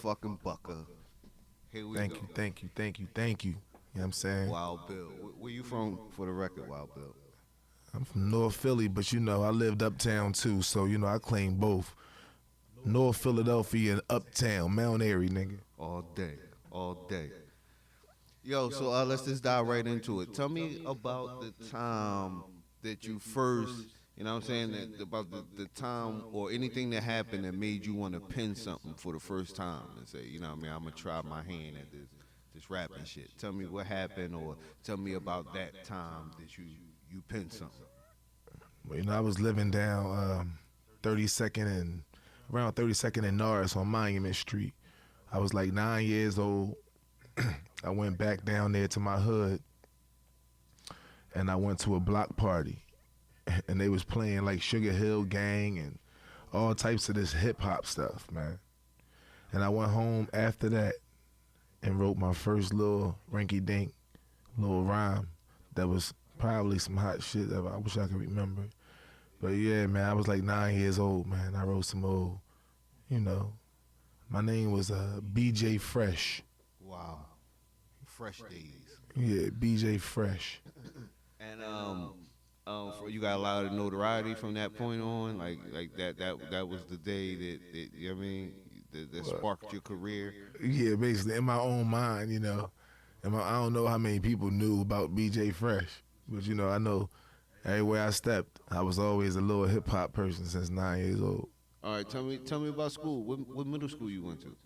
motherfucking Bucker. Here we Thank go. you, thank you, thank you, thank you. You know what I'm saying? Wild Bill. Where you from for the record, Wild Bill? I'm from North Philly, but you know, I lived uptown too, so you know, I claim both. North Philadelphia and uptown, Mount Airy, nigga. All day. All day. Yo, so let's just dive right into it. Tell me about the time that you first, you know what I'm saying, about the time or anything that happened that made you want to pen something for the first time and say, you know what I mean, I'm going to try my hand at this rapping shit. Tell me what happened or tell me about that time that you penned something. Well, you know, I was living down 32nd and around 32nd and Norris on Monument Street. I was like 9 years old. I went back down there to my hood and I went to a block party and they was playing like Sugar Hill Gang and all types of this hip hop stuff, man. And I went home after that and wrote my first little rinky dink little rhyme that was probably some hot shit that I wish I could remember. But yeah, man, I was like 9 years old, man. I wrote some old, you know, my name was BJ Fresh. Wow. Fresh days. Yeah, BJ Fresh. And you got a lot of notoriety from that point on, like that was the day that you know what I mean that sparked your career. Yeah, basically in my own mind, you know. I don't know how many people knew about BJ Fresh, but you know, I know everywhere I stepped, I was always a little hip hop person since 9 years old. All right, tell me about school. What middle school you went to?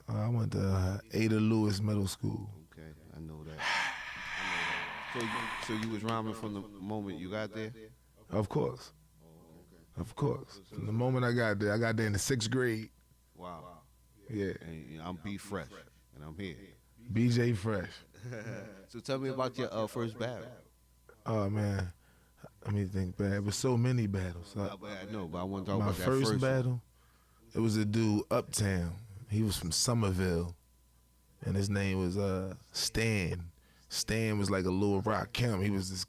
I went to Ada Lewis Middle School. Okay, I know that. So you was rhyming from the moment you got there? Of course. Of course. From the moment I got there in the 6th grade. Wow. Yeah. And I'm B Fresh, and I'm here. BJ Fresh. So tell me about your first battle. Oh, man. Let me think back. It was so many battles. I know, but I want to talk about that my first first battle, it was a dude uptown. He was from Somerville, and his name was Stan. Stan was like a little rock camp. He was just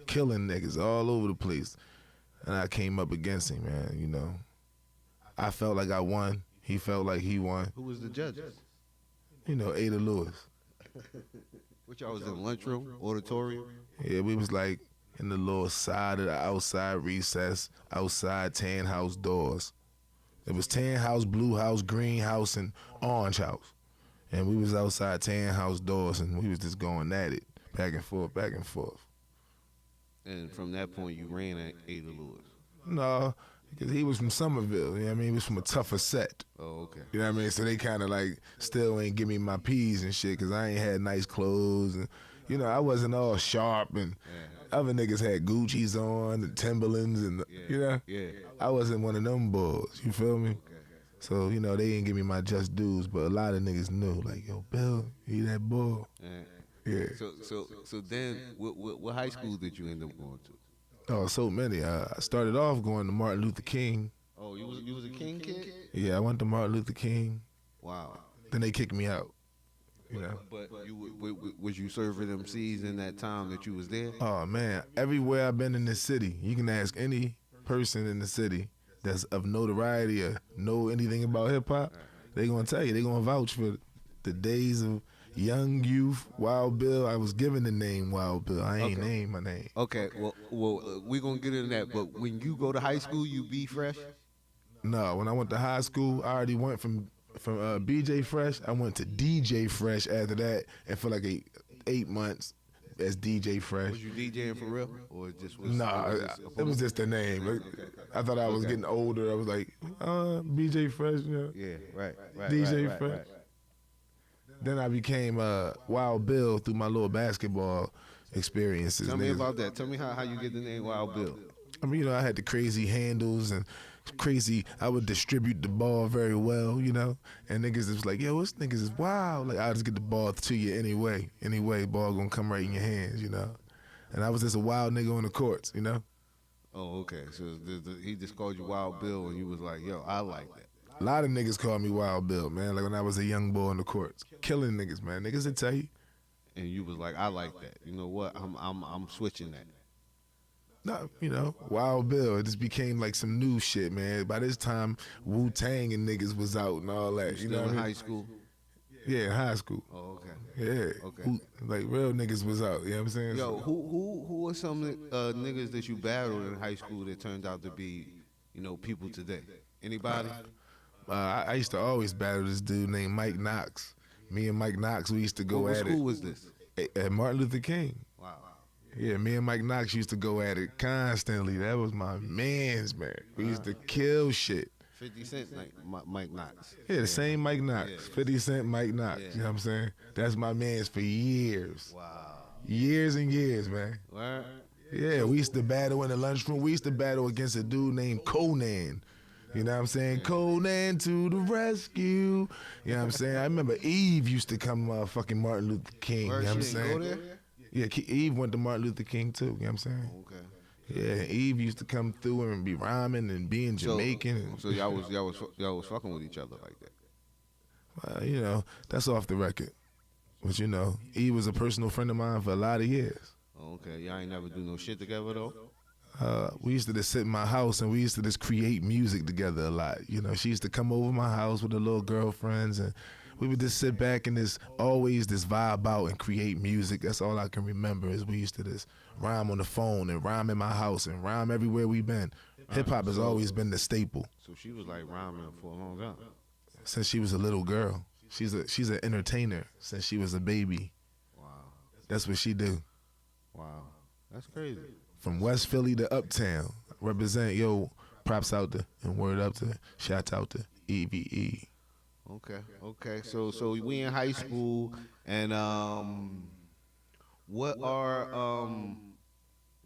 killing niggas all over the place. And I came up against him, man, you know. I felt like I won. He felt like he won. Who was the judges? You know, Ada Lewis. Which y'all was in lunchroom, auditorium? Yeah, we was like in the little side of the outside recess, outside tan house doors. It was tan house, blue house, green house, and orange house. And we was outside tan house doors, and we was just going at it, back and forth, back and forth. And from that point, you ran at Ada Lewis? No, because he was from Somerville, you know what I mean? He was from a tougher set. Oh, okay. You know what I mean? So they kind of like still ain't give me my P's and shit, because I ain't had nice clothes. And, you know, I wasn't all sharp, and other niggas had Gucci's on, and Timberlands, and, you know? Yeah. I wasn't one of them boys, you feel me? Okay. So, you know, they didn't give me my just dues, but a lot of niggas knew, like, yo, Bill, he that boy. Yeah. So then, what high school did you end up going to? Oh, so many. I started off going to Martin Luther King. Oh, you was a King kid? Yeah, I went to Martin Luther King. Wow. Then they kicked me out. You know. But was you serving MCs in that time that you was there? Oh man, everywhere I've been in this city, you can ask any person in the city that's of notoriety or know anything about hip hop, they gonna tell you, they gonna vouch for the days of young youth, Wild Bill. I was given the name Wild Bill. I ain't named my name. Okay, well, we gonna get into that. But when you go to high school, you be fresh. No, when I went to high school, I already went from BJ Fresh. I went to DJ Fresh after that, and for like 8 months as DJ Fresh. Was you DJing for real, or just was? Nah, it was just the name. Okay. I thought I was getting older. I was like, BJ Fresh, you know. Yeah, right. DJ Fresh. Right. Then I became Wild Bill through my little basketball experiences. Tell me about that. Tell me how you get the name Wild Bill. I mean, you know, I had the crazy handles and crazy. I would distribute the ball very well, you know. And niggas was like, yo, this niggas is wild. Like, I'll just get the ball to you anyway. Anyway, ball gonna come right in your hands, you know. And I was just a wild nigga on the courts, you know. Oh, okay. So he just called you Wild Bill, and you was like, yo, I like that. A lot of niggas called me Wild Bill, man. Like when I was a young boy on the courts, killing niggas, man. Niggas would tell you. And you was like, I like that. You know what? I'm switching that. No, you know, Wild Bill. It just became like some new shit, man. By this time, Wu-Tang and niggas was out and all that. You know, in high school. Yeah, in high school. Oh, okay. Yeah. Okay. Like real niggas was out. You know what I'm saying? Yo, So, who are some niggas that you battled in high school that turned out to be, people today? Anybody? I used to always battle this dude named Mike Knox. Me and Mike Knox, we used to go What at school it. was this? At Martin Luther King. Wow. Yeah, me and Mike Knox used to go at it constantly. That was my man's, man. We used to kill shit. 50 Cent, like Mike Knox. Yeah, the same Mike Knox. Yeah. 50 Cent Mike Knox. Yeah. You know what I'm saying? That's my man's for years. Wow. Years and years, man. Where? Yeah, we used to battle in the lunchroom. We used to battle against a dude named Conan. You know what I'm saying? Conan to the rescue. You know what I'm saying? I remember Eve used to come fucking Martin Luther King. Where You know what I'm she didn't saying? go there? Yeah, Eve went to Martin Luther King too. You know what I'm saying? Okay. Yeah, Eve used to come through and be rhyming and being Jamaican. So y'all was fucking with each other like that. You know, that's off the record. But you know, Eve was a personal friend of mine for a lot of years. Okay. Y'all ain't never do no shit together though. We used to just sit in my house and we used to just create music together a lot. You know, she used to come over my house with her little girlfriends and we would just sit back and always vibe out and create music. That's all I can remember is we used to just rhyme on the phone and rhyme in my house and rhyme everywhere we've been. Hip hop has always been the staple. So she was like rhyming for a long time. Since she was a little girl. She's an entertainer since she was a baby. Wow. That's what she do. Wow. That's crazy. From West Philly to Uptown. Represent, props out to and word up to, shout out to EVE. Okay. So we in high school and what are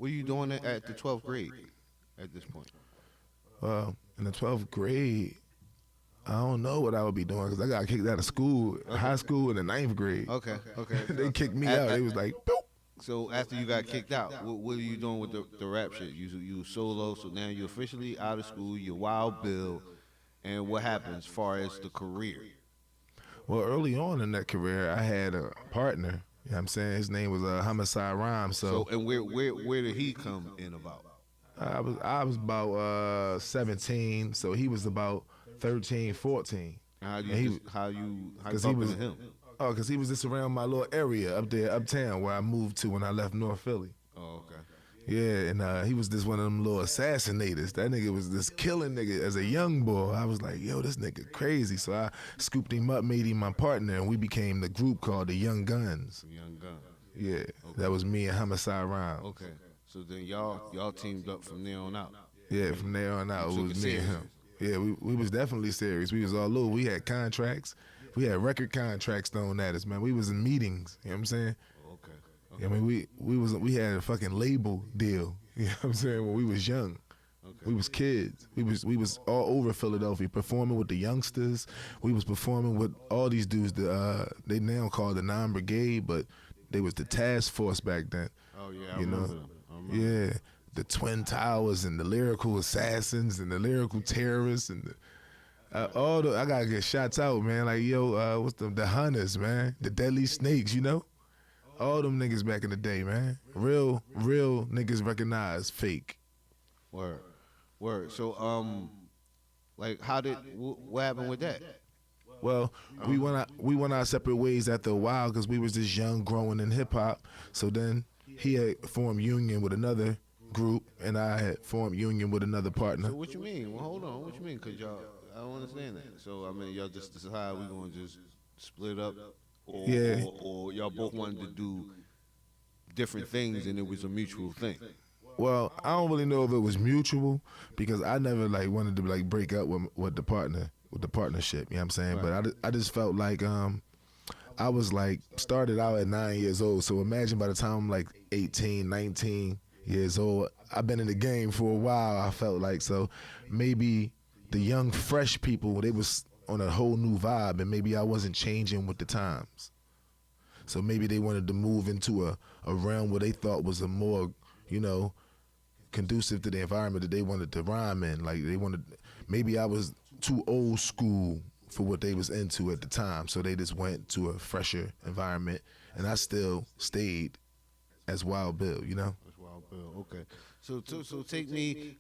you doing at the 12th grade at this point? In the 12th grade, I don't know what I would be doing because I got kicked out of school, high school in the 9th grade. Okay. They kicked me out. They was like, boop. So after you got kicked out, what are you doing with the rap shit? You solo, so now you're officially out of school, you're Wildbill, and what happens as far as the career? Well, early on in that career, I had a partner. You know what I'm saying? His name was Homicide Rhyme. So and where did he come in about? I was about 17, so he was about 13, 14. How you because talking to him? Oh, because he was just around my little area up there, uptown, where I moved to when I left North Philly. Oh, okay. Yeah, and he was just one of them little assassinators. That nigga was this killing nigga as a young boy. I was like, yo, this nigga crazy. So I scooped him up, made him my partner, and we became the group called the Young Guns. Young Gun. Yeah, Okay. that was me and Homicide Rhyme. Okay. So then y'all teamed up from there on out. Yeah, from there on out, it took was it me and serious. him. Yeah, we was definitely serious. We was all over. We had contracts. We had record contracts thrown at us, man. We was in meetings. You know what I'm saying? Okay. I mean, we had a fucking label deal. You know what I'm saying? When we was young, Okay. we was kids. We was all over Philadelphia performing with the youngsters. We was performing with all these dudes. They now call the 9 Brigade, but they was the task force back then. Oh yeah, I You know? remember them. I remember. Yeah, the Twin Towers and the lyrical assassins and the lyrical terrorists and the. I gotta get shots out, man. Like, what's the hunters, man? The deadly snakes, you know? All them niggas back in the day, man. Real niggas recognize fake. Word. So like what happened with that? Well, we went our separate ways after a while because we was just young, growing in hip hop. So then he had formed union with another group, and I had formed union with another partner. So what you mean? Well, hold on. What you mean? Cause I don't understand that. So I mean, y'all just decide we gonna just split up, or, Yeah. or y'all both wanted to do different things, and it was a mutual thing. Well, I don't really know if it was mutual because I never wanted to break up with the partnership. You know what I'm saying? Right. But I just felt like I was started out at 9 years old. So imagine by the time I'm 18, 19 years old, I've been in the game for a while. I felt like so maybe the young fresh people, they was on a whole new vibe, and maybe I wasn't changing with the times. So maybe they wanted to move into a realm where they thought was a more, conducive to the environment that they wanted to rhyme in. Maybe I was too old school for what they was into at the time, so they just went to a fresher environment, and I still stayed as Wild Bill, That's Wild Bill. Okay. So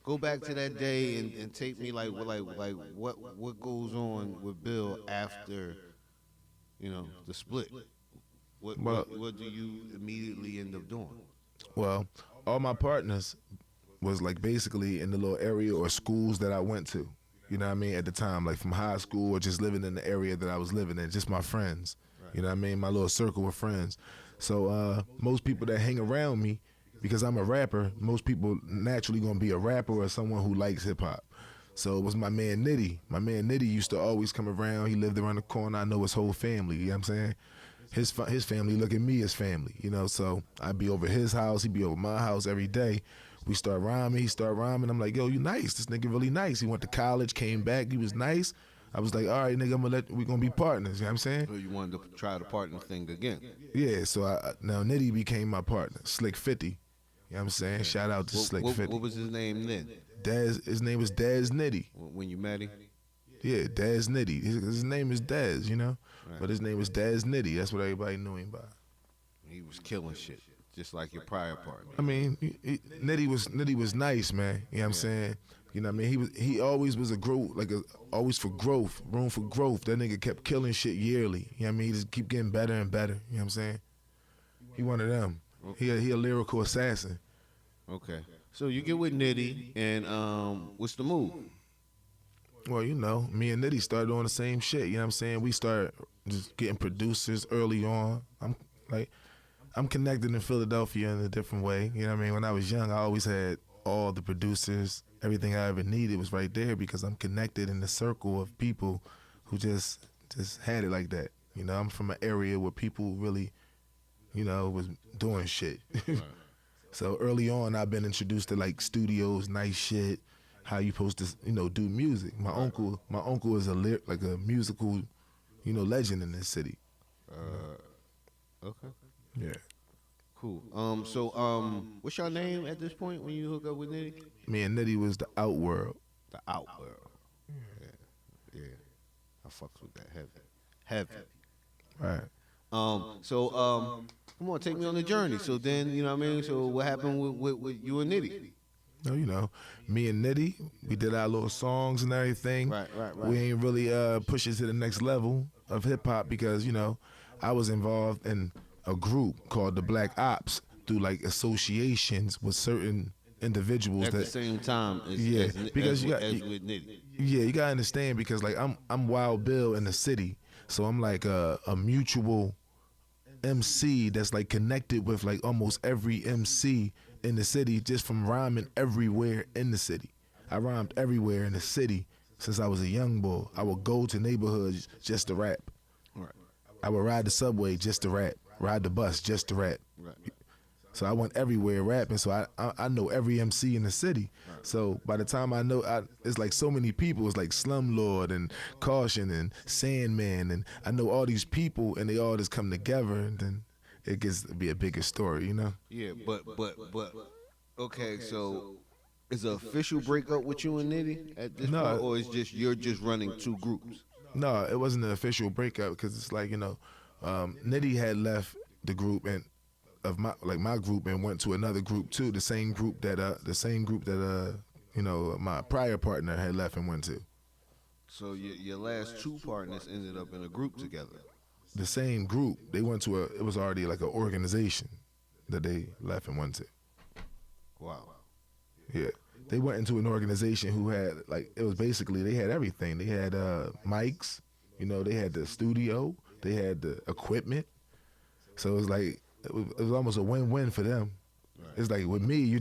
go back to that day and take me what goes on with Bill after the split? What Well, what do you immediately end up doing? well, all my partners was like basically in the little area or schools that I went to. You know what I mean? At the time, like from high school or just living in the area that I was living in, just my friends. You know what I mean? My little circle of friends. So most people that hang around me, because I'm a rapper, most people naturally gonna be a rapper or someone who likes hip hop. So it was my man Nitty. My man Nitty used to always come around. He lived around the corner. I know his whole family. You know what I'm saying? His family look at me as family. So I'd be over his house. He'd be over my house every day. We start rhyming. He start rhyming. I'm like, yo, you nice. This nigga really nice. He went to college, came back. He was nice. I was like, all right, nigga, we gonna be partners. You know what I'm saying? So you wanted to try the partner thing again? Yeah. So now Nitty became my partner. Slick 50. You know what I'm saying? Shout out to Slick 50. What was his name then? Dez. His name was Dez Nitty. When you met him? Yeah, Dez Nitty. His name is Dez, Right. but his name was Dez Nitty. That's what everybody knew him by. He was killing shit, just like your prior partner. I mean, Nitty was nice, man. You know what I'm saying? You know what I mean? He always was always for growth, room for growth. That nigga kept killing shit yearly. You know what I mean? He just keep getting better and better. You know what I'm saying? He one of them. He a lyrical assassin. Okay. So you get with Nitty, and what's the move? Well, me and Nitty started doing the same shit. You know what I'm saying? We started just getting producers early on. I'm connected in Philadelphia in a different way. You know what I mean? When I was young, I always had all the producers. Everything I ever needed was right there because I'm connected in the circle of people who just had it like that. I'm from an area where people really, was doing shit. Right. So early on, I've been introduced to like studios, nice shit, how you supposed to, do music. My uncle is a musical, legend in this city. Okay. Yeah. Cool. So what's your name at this point when you hook up with Nitty? Me and Nitty was the Outworld. The Outworld. Yeah. I fucks with that heavy. Right. So come on, take me on the journey. So then, you know what I mean? So what happened with you and Nitty? No, me and Nitty, we did our little songs and everything. Right. We ain't really push it to the next level of hip hop because, I was involved in a group called the Black Ops through like associations with certain individuals at the same time as with Nitty. Yeah, you gotta understand because like I'm Wildbill in the city, so I'm like a mutual MC that's like connected with like almost every MC in the city just from rhyming everywhere in the city. I rhymed everywhere in the city since I was a young boy. I would go to neighborhoods just to rap. Right. I would ride the subway just to rap, ride the bus just to rap. Right. So I went everywhere rapping, so I know every MC in the city. Right. So by the time I know, it's like so many people. It's like Slumlord and Caution and Sandman, and I know all these people, and they all just come together, and then it gets to be a bigger story, Yeah, but okay, so is an official breakup with you and Nitty at this point, or is you're just running two groups? No, it wasn't an official breakup because it's like Nitty had left the group and of my group and went to another group too, the same group that my prior partner had left and went to. So your last two partners ended up in a group together. The same group. They went to it was already like an organization that they left and went to. Wow. Yeah. They went into an organization who had it was basically they had everything. They had mics, they had the studio, they had the equipment. So it was like it was almost a win-win for them. Right. It's like with me, you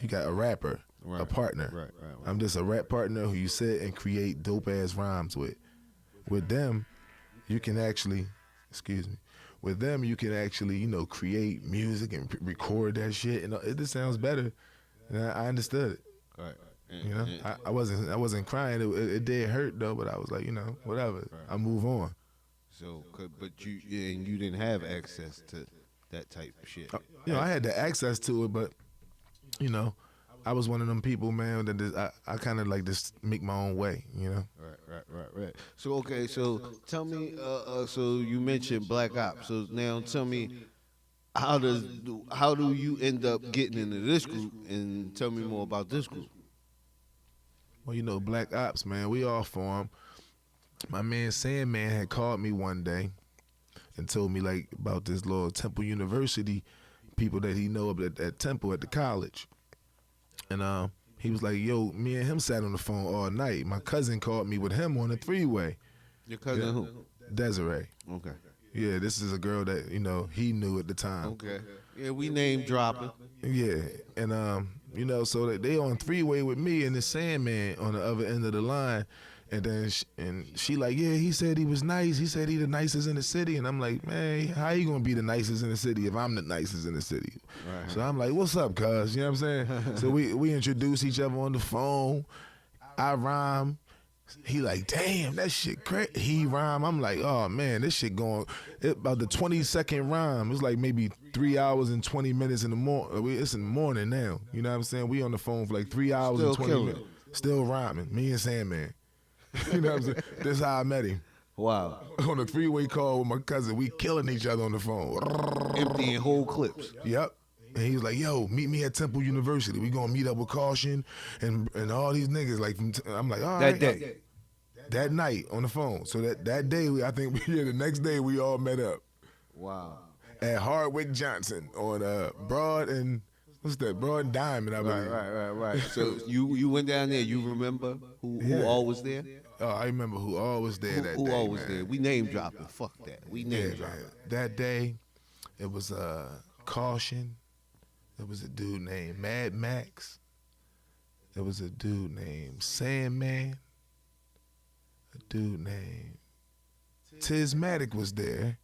got a rapper, a partner. Right. I'm just a rap partner who you sit and create dope ass rhymes with. With them, you can actually, with them you can actually, create music and record that shit, and it just sounds better. And I understood it. Right. I wasn't crying. It did hurt though, but I was like, whatever. Right. I move on. So, but you didn't have access to that type of shit. I had the access to it, but I was one of them people, man, that I kind of like just make my own way, Right. So okay, so tell me, so you mentioned Black Ops. So now tell me, how do you end up getting into this group, and tell me more about this group. Well, Black Ops, man, we all formed. My man Sandman had called me one day and told me like about this little Temple University people that he know up at Temple at the college. And he was like, yo, me and him sat on the phone all night. My cousin called me with him on a three-way. Your cousin who? Desiree. Okay. Yeah, this is a girl that, you know, he knew at the time. Okay. Yeah, we name dropping. Yeah. And, you know, so that they on three-way with me and the Sandman on the other end of the line. And then she like, yeah, he said he was nice. He said he the nicest in the city. And I'm like, man, how you gonna be the nicest in the city if I'm the nicest in the city? Right. So I'm like, what's up, cuz? You know what I'm saying? So we introduce each other on the phone. I rhyme. He like, damn, that shit crazy. He rhyme. I'm like, oh man, this shit going. About the 20-second rhyme. It's like maybe 3 hours and 20 minutes in the morning. It's in the morning now. You know what I'm saying? We on the phone for like 3 hours and 20 minutes. Still rhyming. Me and Sandman. You know what I'm saying? That's how I met him. Wow. On a three-way call with my cousin, we killing each other on the phone. Emptying whole clips. Yep. And he was like, yo, meet me at Temple University. We gonna meet up with Caution and all these niggas. Like, I'm like, all right. That day. That night on the phone. So that day, I think the next day we all met up. Wow. At Hardwick Johnson on Broad and, what's that, Broad and Diamond, I believe. Right. So you went down there. You remember who all was there? Oh, I remember who all was there that day. Who all was man. there? We name dropping. Fuck that. We name dropping. That day, it was Caution. There was a dude named Mad Max. There was a dude named Sandman. A dude named Tismatic was there.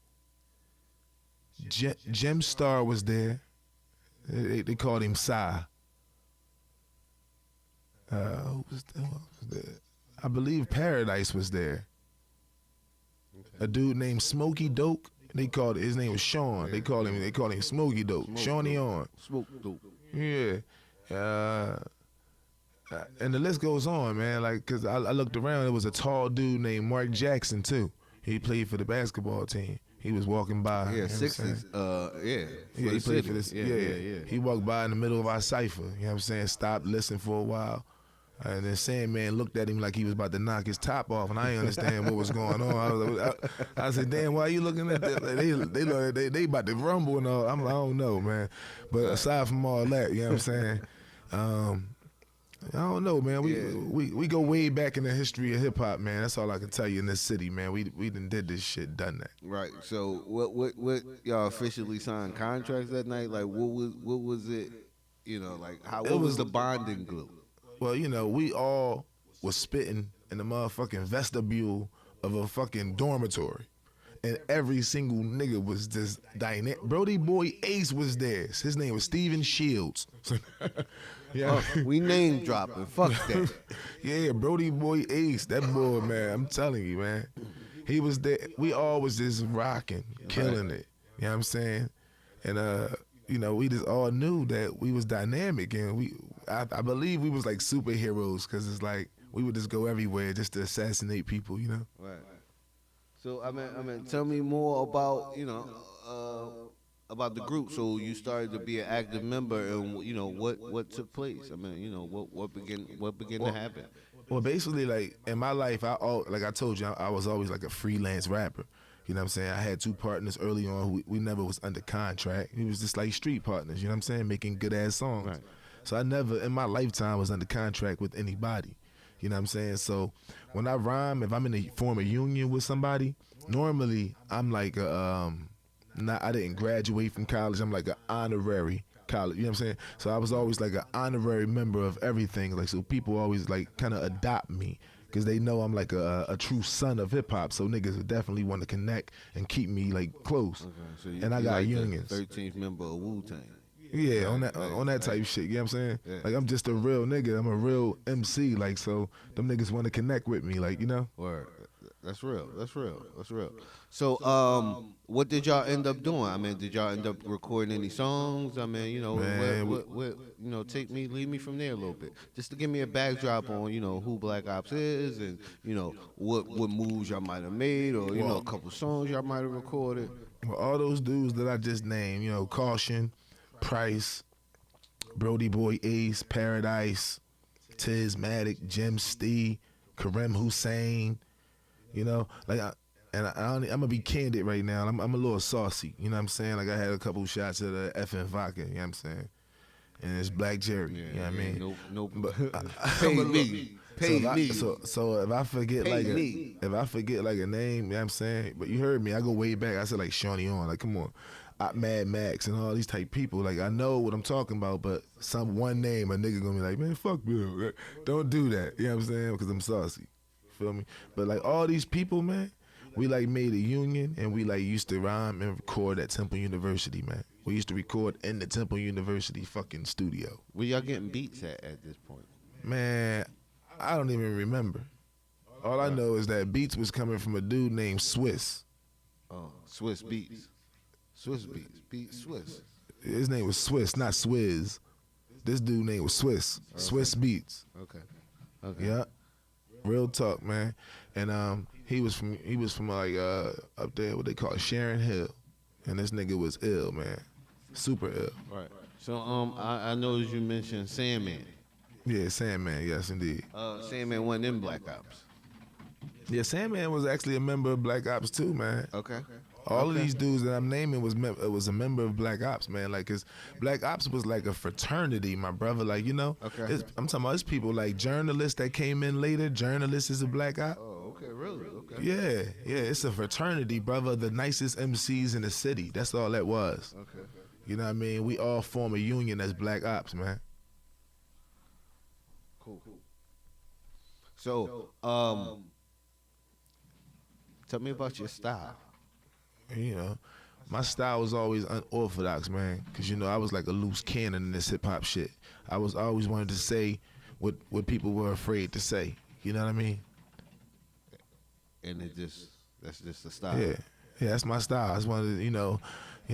Gem Star was there. They called him Psy. Who was there? I believe Paradise was there. A dude named Smokey Dope. His name was Sean. They call him Smokey Dope. Shawnee on. Smoke dope. Yeah. And the list goes on, man. Like, cause I looked around, there was a tall dude named Mark Jackson too. He played for the basketball team. He was walking by. Yeah, Sixers. Yeah, he played for this. Yeah. He walked by in the middle of our cipher. You know what I'm saying? Stopped, listened for a while. And then Sandman looked at him like he was about to knock his top off, and I didn't understand what was going on. I said, "Damn, why are you looking at that? They about to rumble and all." I don't know, man. But aside from all that, you know what I'm saying? I don't know, man. We go way back in the history of hip hop, man. That's all I can tell you in this city, man. We done did this shit, done that. Right. So what y'all officially signed contracts that night? Like what was it? You know, like what was the bonding glue? Well, you know, we all was spitting in the motherfucking vestibule of a fucking dormitory. And every single nigga was just dynamic. Brody Boy Ace was there. His name was Steven Shields. Yeah, we name dropping. Fuck that. Yeah, Brody Boy Ace. That boy, man, I'm telling you, man. He was there. We all was just rocking, killing it. You know what I'm saying? And, you know, we just all knew that we was dynamic. And I believe we was like superheroes because it's like we would just go everywhere just to assassinate people, you know? Right. So, I mean, tell me more about, you know, about the group. So you started to be an active member, and you know what took place. I mean, you know what began to happen. Well, basically, like in my life, like I told you, I was always like a freelance rapper. You know what I'm saying? I had two partners early on who we never was under contract. We was just like street partners. You know what I'm saying? Making good ass songs. Right. So I never in my lifetime was under contract with anybody. You know what I'm saying? So when I rhyme, if I'm in a form of union with somebody, normally I'm like I didn't graduate from college. I'm like an honorary college. You know what I'm saying? So I was always like an honorary member of everything. Like, so people always like kind of adopt me because they know I'm like a true son of hip hop. So niggas would definitely want to connect and keep me like close. Okay, so and I got like unions. 13th member of Wu-Tang. Yeah, on that type shit. You know what I'm saying? Yeah. Like I'm just a real nigga. I'm a real MC. Like, so them niggas want to connect with me. Like, you know? Word. That's real. So, what did y'all end up doing? I mean, did y'all end up recording any songs? I mean, you know, what you know, lead me from there a little bit, just to give me a backdrop on, you know, who Black Ops is, and you know, what moves y'all might have made, or you know, a couple songs y'all might have recorded. Well, all those dudes that I just named, you know, Caution, Price, Brody Boy Ace, Paradise, Tismatic, Jim Stee, Kareem Hussein. You know, like, and I'm gonna be candid right now. I'm a little saucy. You know what I'm saying? Like I had a couple shots of the effing vodka. You know what I'm saying? And it's Black Jerry. Yeah, You know what I mean? Nope. But Pay me. So if I forget if I forget like a name, you know what I'm saying? But you heard me. I go way back. I said like Shawnee on. Like come on. Mad Max and all these type people. Like I know what I'm talking about, but one name a nigga gonna be like, man, fuck Bill. Don't do that. You know what I'm saying? Because I'm saucy. Feel me? But like all these people, man, we like made a union and we like used to rhyme and record at Temple University, man. We used to record in the Temple University fucking studio. Where y'all getting beats at this point? Man, I don't even remember. All I know is that beats was coming from a dude named Swiss. Oh, Swiss Beats. Swiss Beats. Beats Swiss. His name was Swiss, not Swizz. This dude name was Swiss. Okay. Swiss Beats. Okay. Yeah. Real talk, man. And he was from like up there what they call Sharon Hill. And this nigga was ill, man. Super ill. Right. So I noticed you mentioned Sandman. Yeah, Sandman, yes indeed. Sandman wasn't in Black Ops. Yeah, Sandman was actually a member of Black Ops too, man. Okay. All of these dudes that I'm naming was a member of Black Ops, man. Like, cause Black Ops was like a fraternity, my brother. Like, you know, okay. I'm talking about it's people like journalists that came in later. Journalists is a Black Op. Oh, okay, really? Okay. Yeah, it's a fraternity, brother. The nicest MCs in the city. That's all that was. Okay. You know what I mean? We all form a union as Black Ops, man. Cool. So, tell me about your style. You know, my style was always unorthodox, man. Cause you know I was like a loose cannon in this hip hop shit. I always wanted to say what people were afraid to say. You know what I mean? And that's just the style. Yeah, that's my style. I just wanted to, you know,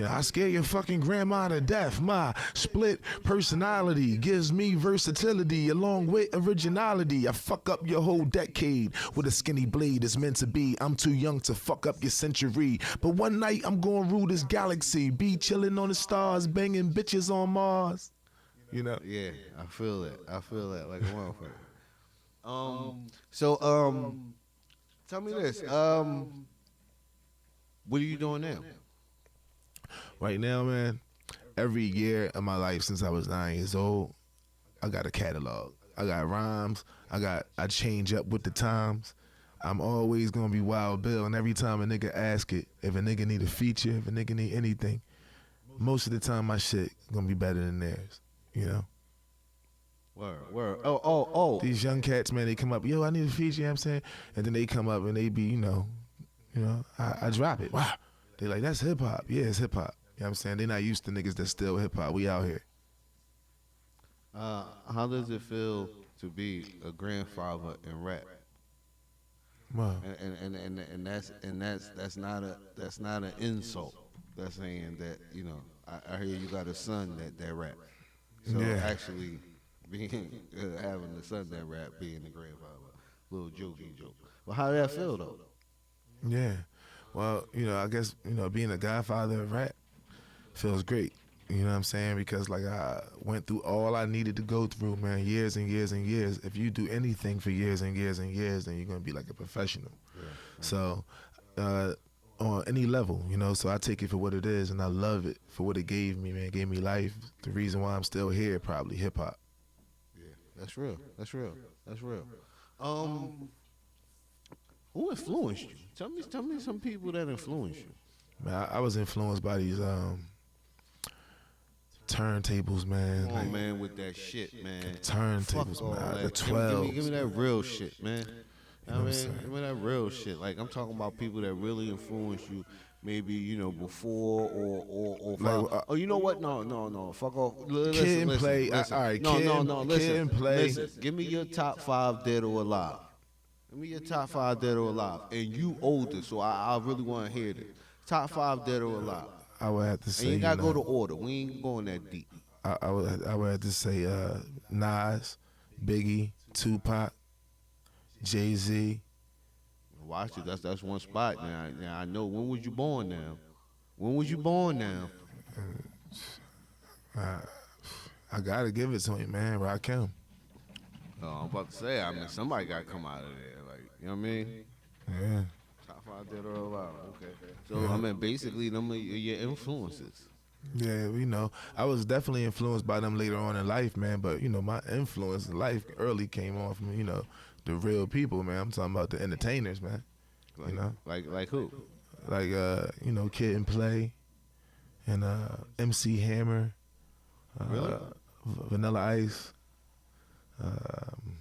I scare your fucking grandma to death. My split personality gives me versatility along with originality. I fuck up your whole decade with a skinny blade. It's meant to be. I'm too young to fuck up your century. But one night I'm gonna rule this galaxy. Be chilling on the stars, banging bitches on Mars. You know? Yeah, I feel that like a motherfucker. So tell me this. What are you doing now? Right now, man, every year of my life since I was 9 years old, I got a catalog. I got rhymes. I change up with the times. I'm always gonna be Wild Bill, and every time a nigga ask it, if a nigga need a feature, if a nigga need anything, most of the time my shit gonna be better than theirs, you know? Word. Oh. These young cats, man, they come up, yo, I need a feature, you know what I'm saying? And then they come up and they be, you know, I drop it. Wow. They like, that's hip hop. Yeah, it's hip hop. You know what I'm saying? They not used to niggas that's still hip hop. We out here. How does it feel to be a grandfather in rap? Wow. And that's not an insult. That's saying that, you know, I hear you got a son that rap. So yeah. Actually being having a son that rap, being the grandfather, little jokey joke. Well, how did that feel though? Yeah. Well, you know, I guess, you know, being a godfather of rap feels great. You know what I'm saying? Because like I went through all I needed to go through, man, years and years and years. If you do anything for years and years and years, then you're gonna be like a professional. Yeah. So on any level, you know, so I take it for what it is and I love it for what it gave me, man. It gave me life. The reason why I'm still here, probably hip hop. Yeah, that's real. Who influenced you? Tell me some people that influenced you. Man, I was influenced by these turntables, man. Come on, man, with that shit, man. Turntables, man. The 12. Give me that real shit, man. You know what I'm saying? Give me that real shit. Like, I'm talking about people that really influenced you. Maybe, you know, before or like, oh, you know what? No. Fuck off. Kid and Play. All right, no. Listen. Kid and Play. Listen. Give me your top 5 dead or alive. Give me your top 5 dead or alive. And you older, so I really want to hear this. Top 5 dead or alive. I would have to say. And you gotta go to order. We ain't going that deep. I would have to say Nas, Biggie, Tupac, Jay-Z. Watch it. That's one spot. Now I know. When was you born now? I gotta give it to him, man. Rakim. Oh, I'm about to say. I mean, somebody got to come out of there. Like, you know what I mean? Yeah. Top 5 Dead or Alive. Okay. So I mean, basically, them are your influences. Yeah, I was definitely influenced by them later on in life, man. But my influence in life early came on from the real people, man. I'm talking about the entertainers, man. Like, like who? Like Kid and Play and MC Hammer, Really? Vanilla Ice, um,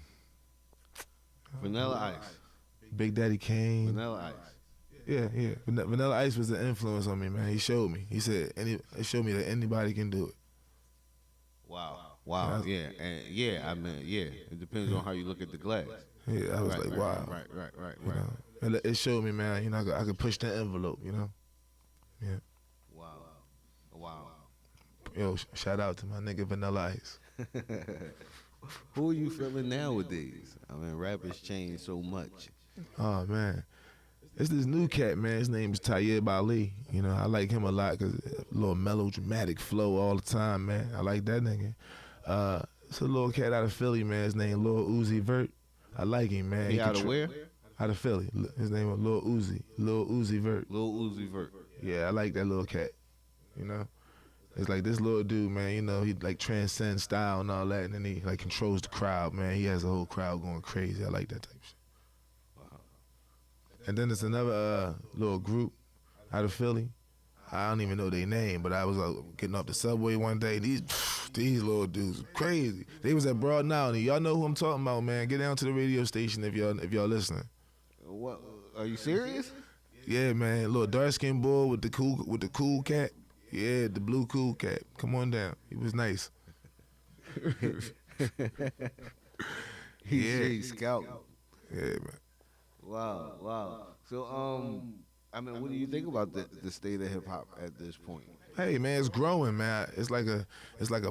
Vanilla Ice. Big Daddy Kane. Vanilla Ice. Yeah. Vanilla Ice was the influence on me, man. He showed me. He said, he showed me that anybody can do it. Wow. Yeah. And I mean, yeah. It depends on how you look at the glass. Yeah, I was like, wow. Right. And it showed me, man. I could push the envelope. Yeah. Wow. Yo, shout out to my nigga Vanilla Ice. Who are you feeling nowadays? I mean, rappers change so much. Oh man, it's this new cat, man. His name is Tayyib Ali. I like him a lot because a little melodramatic flow all the time, man. I like that nigga. It's a little cat out of Philly, man. His name Lil Uzi Vert. I like him, man. He out of where? Out of Philly. His name was Lil Uzi Vert. Lil Uzi Vert. Yeah, I like that little cat. It's like this little dude, man. He like transcends style and all that, and then he like controls the crowd, man. He has the whole crowd going crazy. I like that type of shit. Wow. And then there's another little group out of Philly. I don't even know their name, but I was getting off the subway one day. These little dudes crazy. They was at Broad Now. Y'all know who I'm talking about, man. Get down to the radio station if y'all listening. What? Are you serious? Yeah, man. Little dark skinned boy with the cool cat. Yeah, the blue cool cat. Come on down. He was nice. He's scouting. Yeah, man. Wow. So, I mean, what do you think about the state of hip hop at this point? Hey, man, it's growing, man. It's like a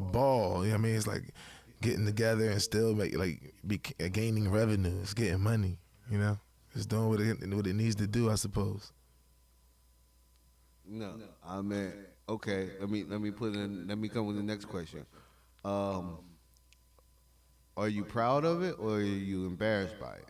ball. You know what I mean? It's like getting together and still be gaining revenue. It's getting money. It's doing what it needs to do, I suppose. No, I mean, okay. Let me come with the next question. Are you proud of it or are you embarrassed by it?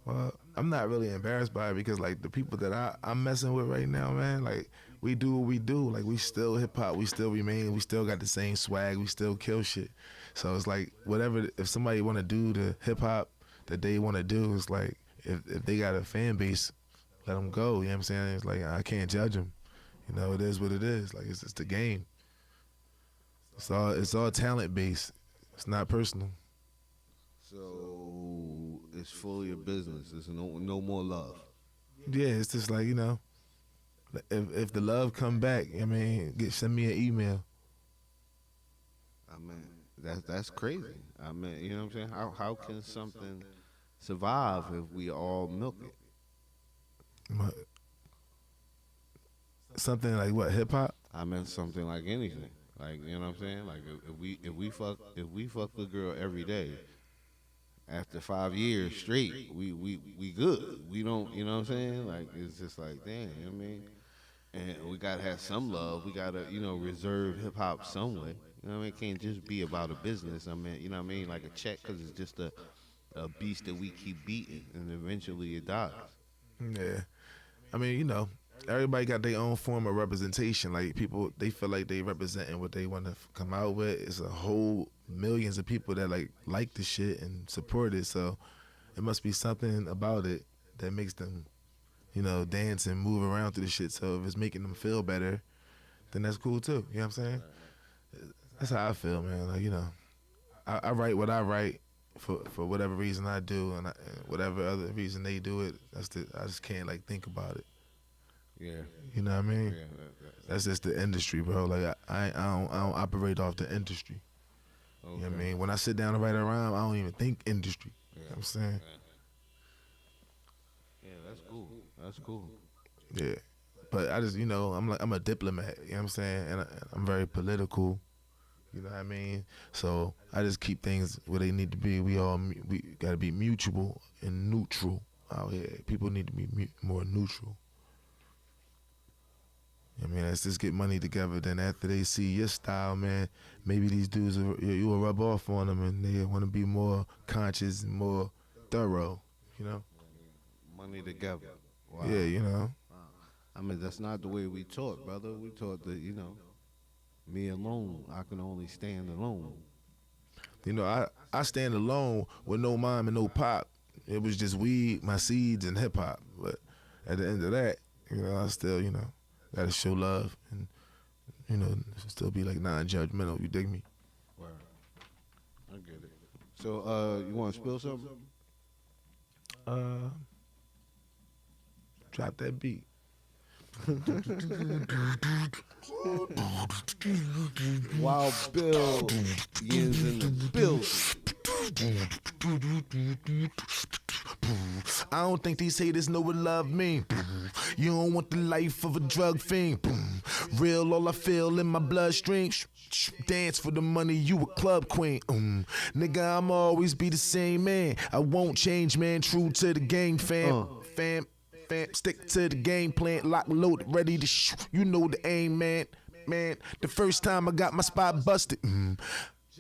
Well, I'm not really embarrassed by it because like the people that I'm messing with right now, man, like we do what we do. Like we still hip hop, we still remain, we still got the same swag, we still kill shit. So it's like whatever, if somebody want to do the hip hop that they want to do, it's like if they got a fan base, let them go. You know what I'm saying? It's like I can't judge them. It is what it is. Like it's just the game. It's all talent based. It's not personal. So it's fully a business. There's no more love. Yeah, it's just like if the love come back, send me an email. I mean, that's crazy. I mean, you know what I'm saying? How can something survive if we all milk it? Something like what, hip hop? I meant something like anything. Like, you know what I'm saying? Like if we fuck the girl every day, after 5 years straight, we good. We don't, you know what I'm saying? Like it's just like, damn, you know what I mean? And we gotta have some love. We gotta, reserve hip hop some way. You know what I mean? It can't just be about a business. I mean, you know what I mean? Like a check, because it's just a beast that we keep beating, and eventually it dies. Yeah. I mean, everybody got their own form of representation. Like people, they feel like they representing what they want to come out with. It's a whole millions of people that like the shit and support it. So it must be something about it that makes them, dance and move around through the shit. So if it's making them feel better, then that's cool too. You know what I'm saying? That's how I feel, man. Like I write what I write for whatever reason I do, and whatever other reason they do it. I just can't think about it. Yeah. You know what I mean? Yeah, that's just the industry, bro. Like I don't operate off the industry. Okay. You know what I mean? When I sit down and write a rhyme, I don't even think industry. Yeah. You know what I'm saying? Yeah, that's cool. Yeah. But I just, I'm a diplomat, you know what I'm saying? And I'm very political. You know what I mean? So I just keep things where they need to be. We got to be mutual and neutral out here. People need to be more neutral. I mean, let's just get money together. Then after they see your style, man, maybe these dudes, you will rub off on them and they want to be more conscious and more thorough, Money together. Wow. Yeah, you know. Wow. I mean, that's not the way we taught, brother. We taught that, me alone, I can only stand alone. You know, I stand alone with no mom and no pop. It was just weed, my seeds, and hip hop. But at the end of that, I still, gotta show love and, still be like non-judgmental. You dig me? Wow. I get it. So, you want to spill something? Drop that beat. Wildbill is in the building. I don't think these haters know what love mean. You don't want the life of a drug fiend. Real, all I feel in my bloodstream. Dance for the money, you a club queen. Nigga, I'ma always be the same man. I won't change, man. True to the game, fam. Fam, stick to the game plan. Lock, loaded, ready to shoot. You know the aim, man. Man, the first time I got my spot busted.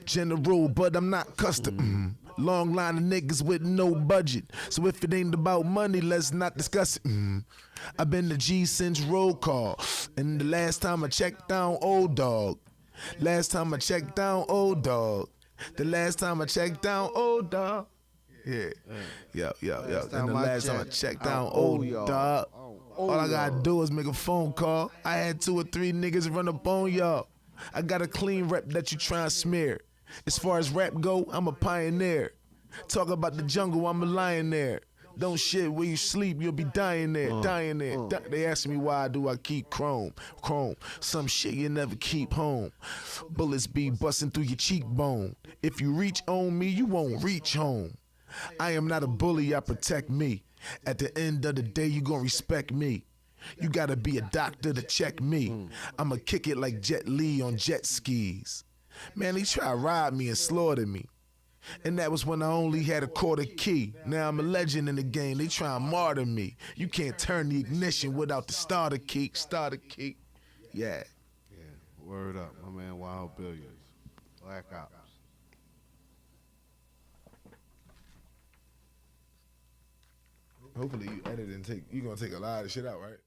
General, but I'm not custom. Long line of niggas with no budget. So if it ain't about money, let's not discuss it. I've been the G since roll call. And the last time I checked down, old dog. Last time I checked down, old dog. The last time I checked down, old dog. Yeah. And the last time I checked down, old dog. All I gotta do is make a phone call. I had 2 or 3 niggas run up on y'all. I got a clean rep that you try and smear. As far as rap go, I'm a pioneer. Talk about the jungle, I'm a lion there. Don't shit where you sleep, you'll be dying there, dying there. They asking me why do I keep chrome. Some shit you never keep home. Bullets be busting through your cheekbone. If you reach on me, you won't reach home. I am not a bully, I protect me. At the end of the day, you gon' respect me. You gotta be a doctor to check me. I'ma kick it like Jet Li on jet skis. Man, they try to rob me and slaughter me. And that was when I only had a quarter key. Now I'm a legend in the game, they try to martyr me. You can't turn the ignition without the starter key. Yeah. Yeah, word up, my man Wild Billions. Black Ops. Hopefully you edit and you gonna take a lot of shit out, right?